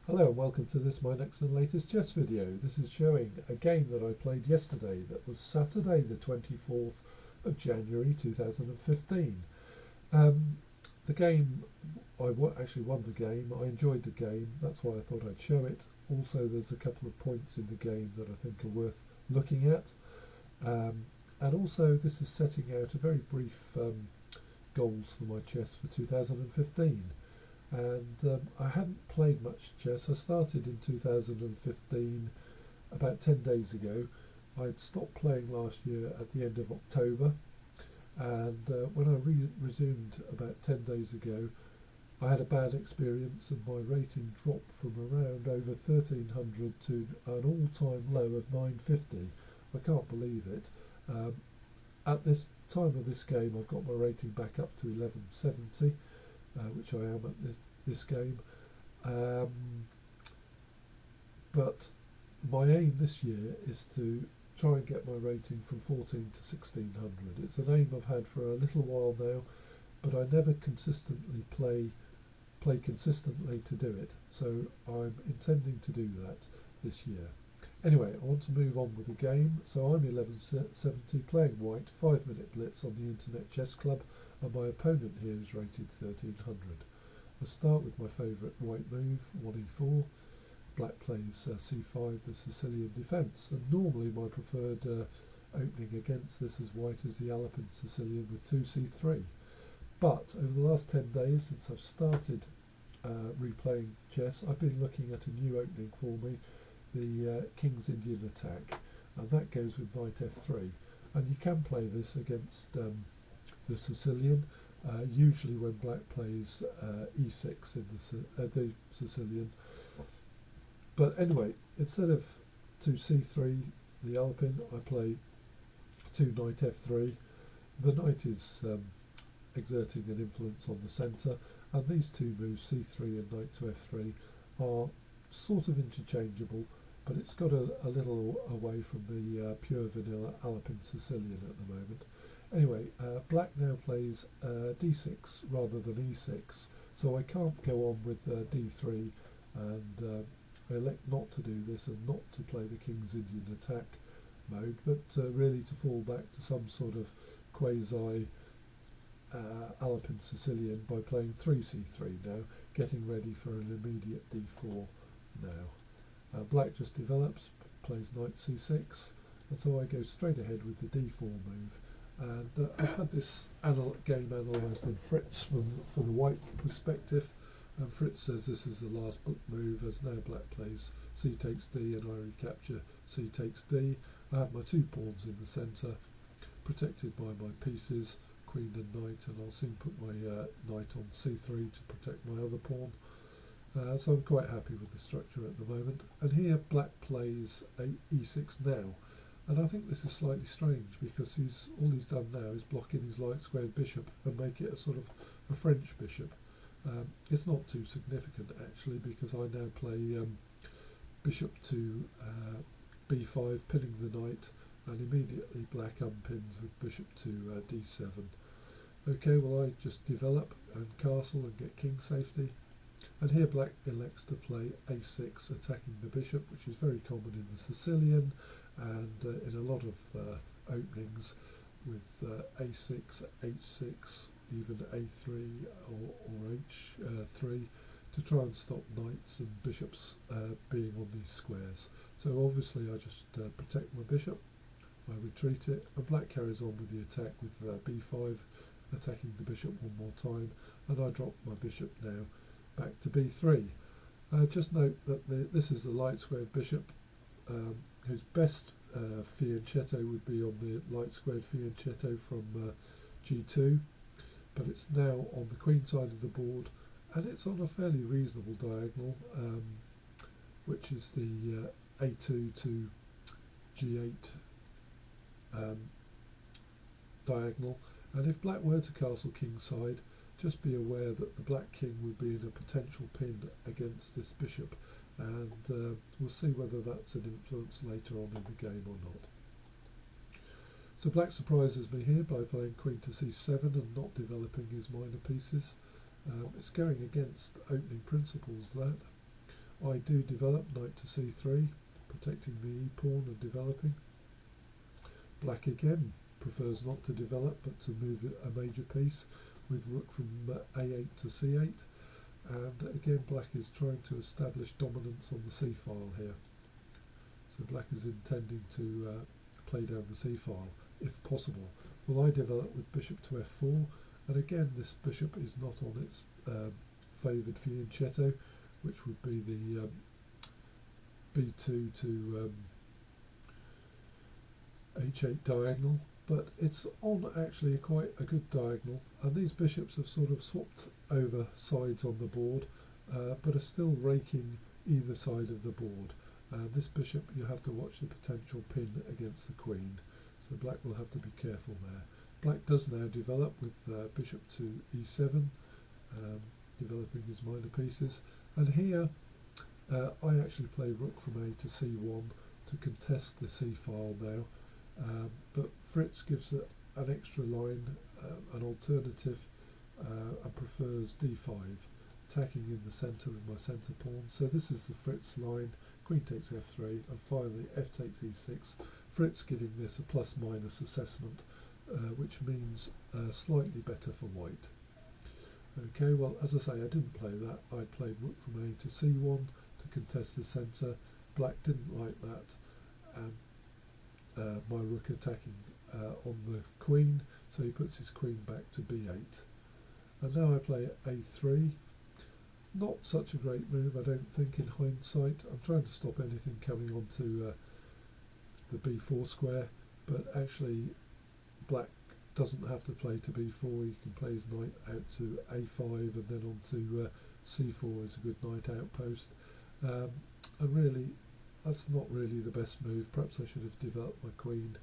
Hello and welcome to this, my next and latest chess video. This is showing a game that I played yesterday, that was Saturday the 24th of January 2015. The game, actually won the game. I enjoyed the game, that's why I thought I'd show it. Also there's a couple of points in the game that I think are worth looking at. And also this is setting out a very brief goals for my chess for 2015. And I hadn't played much chess. I started in 2015 about 10 days ago. I'd stopped playing last year at the end of October, and when I resumed about 10 days ago, I had a bad experience and my rating dropped from around over 1300 to an all-time low of 950. I can't believe it. At this time of this game I've got my rating back up to 1170. Which I am at this game, but my aim this year is to try and get my rating from 14 to 1600. It's an aim I've had for a little while now, but I never consistently play consistently to do it, so I'm intending to do that this year. Anyway, I want to move on with the game. So I'm 1170 playing white, 5-minute blitz on the Internet Chess Club, and my opponent here is rated 1300. I start with my favourite white move, 1e4. Black plays c5, the Sicilian defence, and normally my preferred opening against this as white is the Alapin Sicilian with 2c3. But over the last 10 days since I've started replaying chess, I've been looking at a new opening for me, the King's Indian attack, and that goes with knight f3. And you can play this against the Sicilian, usually when black plays e6 in the Sicilian. But anyway, instead of 2c3, the Alapin, I play 2 knight f3. The knight is exerting an influence on the centre, and these two moves, c3 and knight to f3, are sort of interchangeable, but it's got a little away from the pure vanilla Alapin Sicilian at the moment. Anyway, black now plays d6 rather than e6, so I can't go on with d3, and I elect not to do this and not to play the King's Indian attack mode, but really to fall back to some sort of quasi Alapin Sicilian by playing 3c3 now, getting ready for an immediate d4 now. Black just develops, plays knight c6, and so I go straight ahead with the d4 move. And I've had this game analysed in Fritz from the white perspective, and Fritz says this is the last book move, as now black plays c takes d and I recapture c takes d. I have my two pawns in the centre, protected by my pieces, queen and knight, and I'll soon put my knight on c3 to protect my other pawn. So I'm quite happy with the structure at the moment. And here black plays e6 now. And I think this is slightly strange because all he's done now is block in his light squared bishop and make it a sort of a French bishop. It's not too significant actually, because I now play bishop to b5, pinning the knight, and immediately black unpins with bishop to d7. Okay, well I just develop and castle and get king safety. And here black elects to play a6, attacking the bishop, which is very common in the Sicilian and in a lot of openings, with a6, h6, even a3 or h3, to try and stop knights and bishops being on these squares. So obviously I just protect my bishop, I retreat it, and black carries on with the attack with b5, attacking the bishop one more time, and I drop my bishop now back to b3. Just note that this is the light squared bishop, whose best fianchetto would be on the light squared fianchetto from g2, but it's now on the queen side of the board, and it's on a fairly reasonable diagonal, which is the a2 to g8 diagonal. And if black were to castle kingside, just be aware that the black king would be in a potential pin against this bishop, and we'll see whether that's an influence later on in the game or not. So black surprises me here by playing queen to c7 and not developing his minor pieces. It's going against opening principles, that. I do develop knight to c3, protecting the e-pawn and developing. Black again prefers not to develop but to move a major piece with rook from a8 to c8, and again black is trying to establish dominance on the c-file here. So black is intending to play down the c-file if possible. Well, I develop with bishop to f4, and again this bishop is not on its favoured fianchetto, which would be the b2 to h8 diagonal, but it's on actually quite a good diagonal, and these bishops have sort of swapped over sides on the board, but are still raking either side of the board. This bishop, you have to watch the potential pin against the queen, so black will have to be careful there. Black does now develop with bishop to e7, developing his minor pieces, and here I actually play rook from a to c1 to contest the c-file now, but Fritz gives an extra line, an alternative, and prefers d5, attacking in the centre with my centre pawn. So this is the Fritz line. Queen takes f3, and finally f takes e6. Fritz giving this a plus-minus assessment, which means slightly better for white. Okay, well, as I say, I didn't play that. I played rook from a to c1 to contest the centre. Black didn't like that, and my rook attacking on the queen, so he puts his queen back to b8. And now I play a3. Not such a great move, I don't think, in hindsight. I'm trying to stop anything coming onto the b4 square, but actually black doesn't have to play to b4. He can play his knight out to a5 and then on to c4 is a good knight outpost. And really, that's not really the best move. Perhaps I should have developed my queen,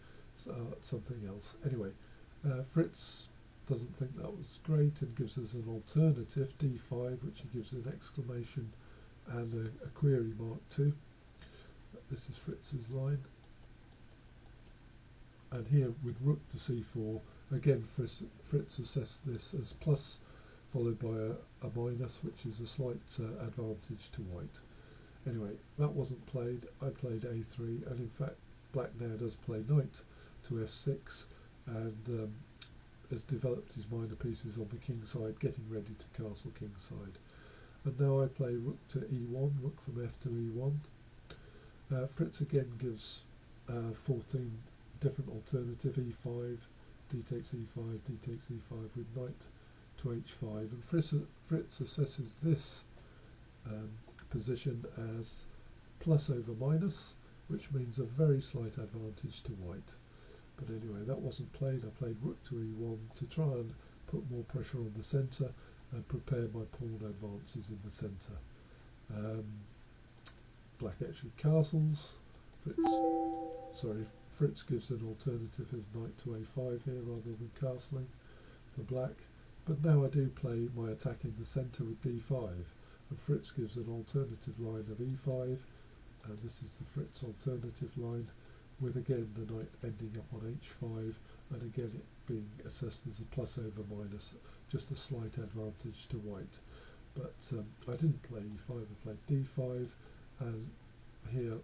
something else. Anyway, Fritz doesn't think that was great and gives us an alternative, d5, which he gives an exclamation and a query mark too. This is Fritz's line. And here with rook to c4, again Fritz assessed this as plus, followed by a minus, which is a slight advantage to white. Anyway, that wasn't played. I played a3, and in fact black now does play knight to f6, and has developed his minor pieces on the king side, getting ready to castle king side. And now I play rook to e1, rook from f to e1. Fritz again gives 14 different alternative, e5, d takes e5, d takes e5 with knight to h5, and Fritz assesses this position as plus over minus, which means a very slight advantage to white. But anyway, that wasn't played. I played rook to e1 to try and put more pressure on the centre and prepare my pawn advances in the centre. Black actually castles. Fritz gives an alternative of knight to a5 here rather than castling for black. But now I do play my attack in the centre with d5, and Fritz gives an alternative line of e5, and this is the Fritz alternative line, with again the knight ending up on h5, and again it being assessed as a plus over minus, just a slight advantage to white. But I didn't play e5, I played d5, and here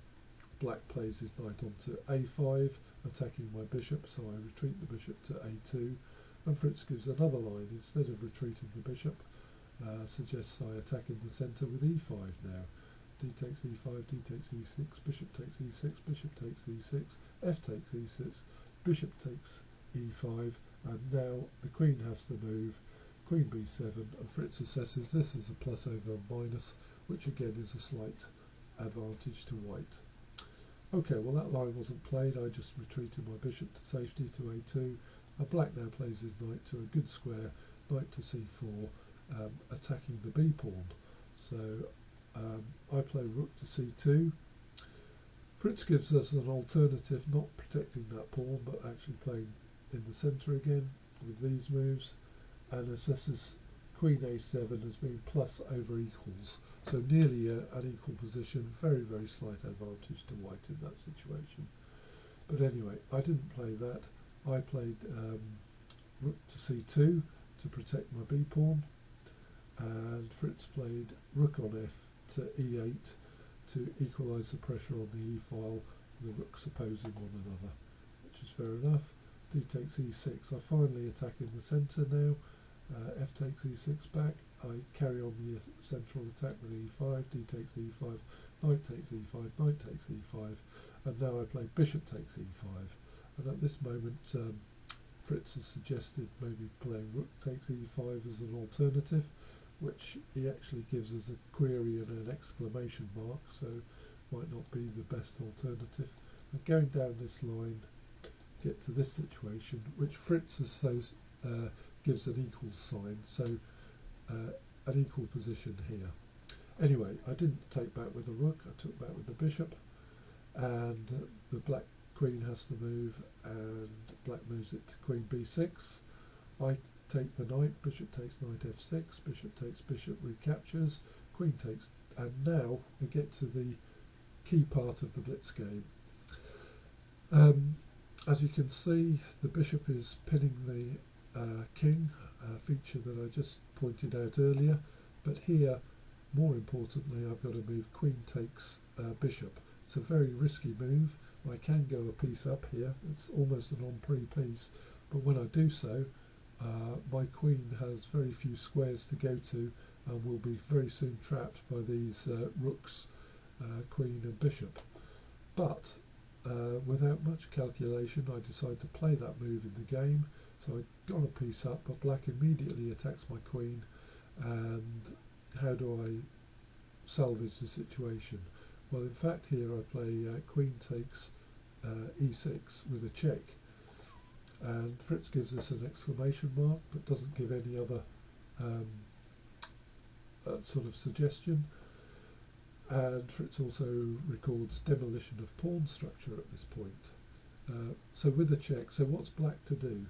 black plays his knight onto a5, attacking my bishop, so I retreat the bishop to a2, and Fritz gives another line. Instead of retreating the bishop, suggests I attack in the centre with e5 now. D takes e5, d takes e6, bishop takes e6, bishop takes e6, f takes e6, bishop takes e5, and now the queen has to move, queen b7, and Fritz assesses this as a plus over minus, which again is a slight advantage to white. Okay, well that line wasn't played. I just retreated my bishop to safety to a2, and black now plays his knight to a good square, knight to c4, attacking the b pawn. So I play rook to c2. Fritz gives us an alternative, not protecting that pawn but actually playing in the centre again with these moves, and assesses queen a7 as being plus over equals, so nearly an equal position, very very slight advantage to white in that situation. But anyway, I didn't play that. I played rook to c2 to protect my b pawn, and Fritz played rook on f to e8 to equalise the pressure on the e-file, the rooks opposing one another, which is fair enough. D takes e6. I finally attack in the centre now. F takes e6 back. I carry on the central attack with e5. D takes e5. Knight takes e5. Knight takes e5. And now I play bishop takes e5. And at this moment, Fritz has suggested maybe playing rook takes e5 as an alternative, which he actually gives as a query and an exclamation mark, so might not be the best alternative. And going down this line, get to this situation, which Fritz has gives an equal sign, so an equal position here. Anyway, I didn't take back with the rook, I took back with the bishop, and the black queen has to move, and black moves it to queen b6. I take the knight, bishop takes knight f6, bishop takes bishop, recaptures, queen takes, and now we get to the key part of the blitz game. As you can see, the bishop is pinning the king, a feature that I just pointed out earlier, but here, more importantly, I've got to move queen takes bishop. It's a very risky move. I can go a piece up here, it's almost an en-prise piece, but when I do so, my queen has very few squares to go to and will be very soon trapped by these rooks, queen and bishop. But without much calculation, I decide to play that move in the game. So I got a piece up, but black immediately attacks my queen, and how do I salvage the situation? Well, in fact here I play queen takes e6 with a check, and Fritz gives us an exclamation mark but doesn't give any other sort of suggestion, and Fritz also records demolition of pawn structure at this point. So with a check, so what's black to do?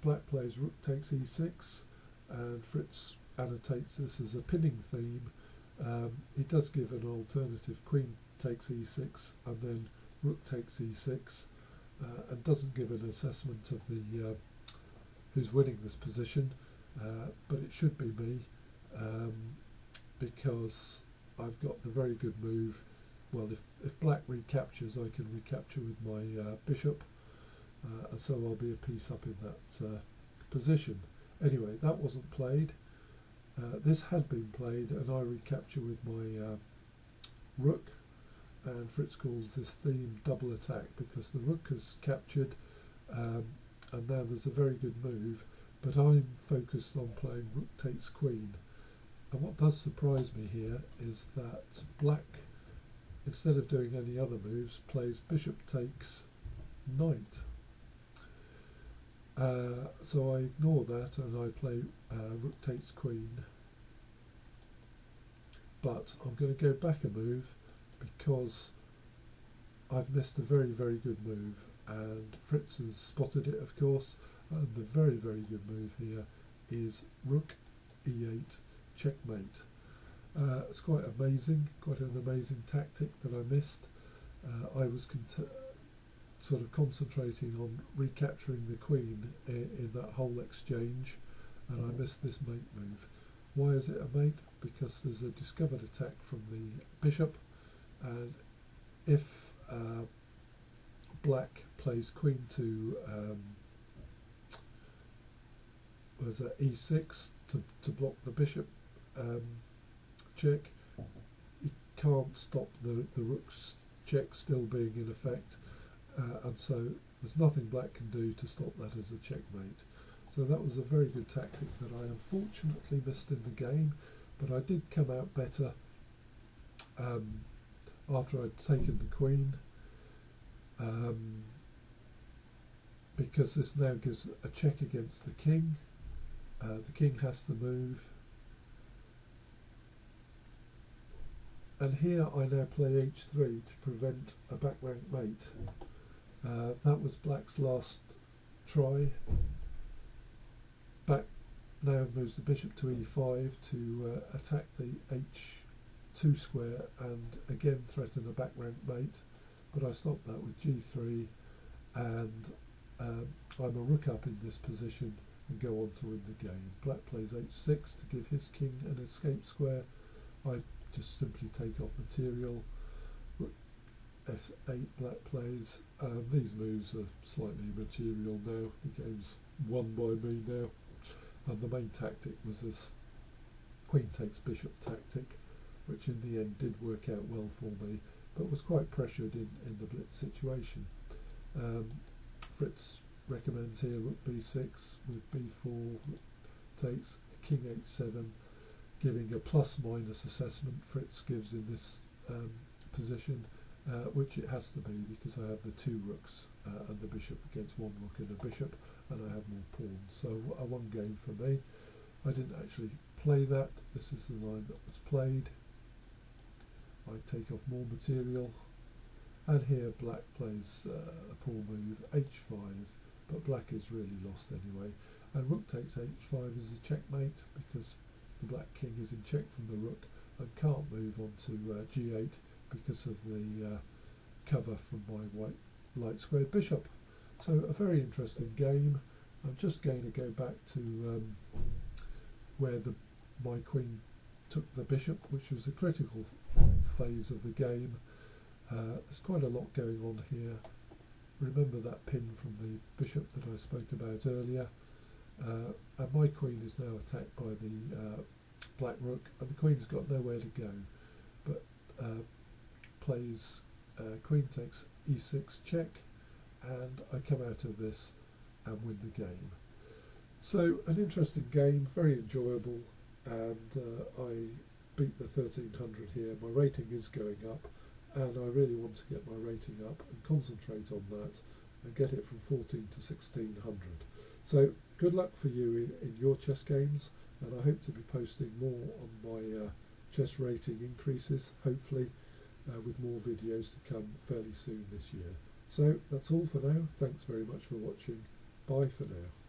Black plays rook takes e6, and Fritz annotates this as a pinning theme. He does give an alternative, queen takes e6 and then rook takes e6, and doesn't give an assessment of the who's winning this position, but it should be me, because I've got the very good move. Well, if black recaptures, I can recapture with my bishop, and so I'll be a piece up in that position. Anyway, that wasn't played. This had been played, and I recapture with my rook, and Fritz calls this theme double attack because the rook is captured, and now there's a very good move, but I'm focused on playing rook takes queen. And what does surprise me here is that black, instead of doing any other moves, plays bishop takes knight. So I ignore that and I play rook takes queen, but I'm going to go back a move because I've missed a very, very good move, and Fritz has spotted it, of course, and the very, very good move here is rook e8 checkmate. It's quite amazing, quite an amazing tactic that I missed. I was sort of concentrating on recapturing the queen in that whole exchange, and I missed this mate move. Why is it a mate? Because there's a discovered attack from the bishop, and if black plays queen to e6 to block the bishop check, you can't stop the rook's check still being in effect, and so there's nothing black can do to stop that as a checkmate. So that was a very good tactic that I unfortunately missed in the game, but I did come out better after I'd taken the queen, because this now gives a check against the king. The king has to move, and here I now play h3 to prevent a back rank mate. That was black's last try. Black now moves the bishop to e5 to attack the h2 square and again threaten a back rank mate, but I stopped that with g3, and I'm a rook up in this position and go on to win the game. Black plays h6 to give his king an escape square. I just simply take off material. Rook F8, black plays. These moves are slightly immaterial now. The game's won by me now. And the main tactic was this queen takes bishop tactic, which in the end did work out well for me, but was quite pressured in the blitz situation. Fritz recommends here rook b6 with b4, takes king h7, giving a plus-minus assessment Fritz gives in this position, which it has to be because I have the two rooks and the bishop against one rook and a bishop, and I have more pawns. So a one game for me. I didn't actually play that. This is the line that was played. I take off more material, and here black plays a poor move, h5, but black is really lost anyway. And rook takes h5 is a checkmate because the black king is in check from the rook and can't move on to g8 because of the cover from my white light squared bishop. So a very interesting game. I'm just going to go back to where my queen took the bishop, which was a critical phase of the game. There's quite a lot going on here. Remember that pin from the bishop that I spoke about earlier. And my queen is now attacked by the black rook, and the queen's got nowhere to go, but plays queen takes e6 check, and I come out of this and win the game. So an interesting game, very enjoyable, and I beat the 1300 here. My rating is going up, and I really want to get my rating up and concentrate on that and get it from 14 to 1600. So good luck for you in your chess games, and I hope to be posting more on my chess rating increases, hopefully with more videos to come fairly soon this year. So that's all for now. Thanks very much for watching. Bye for now.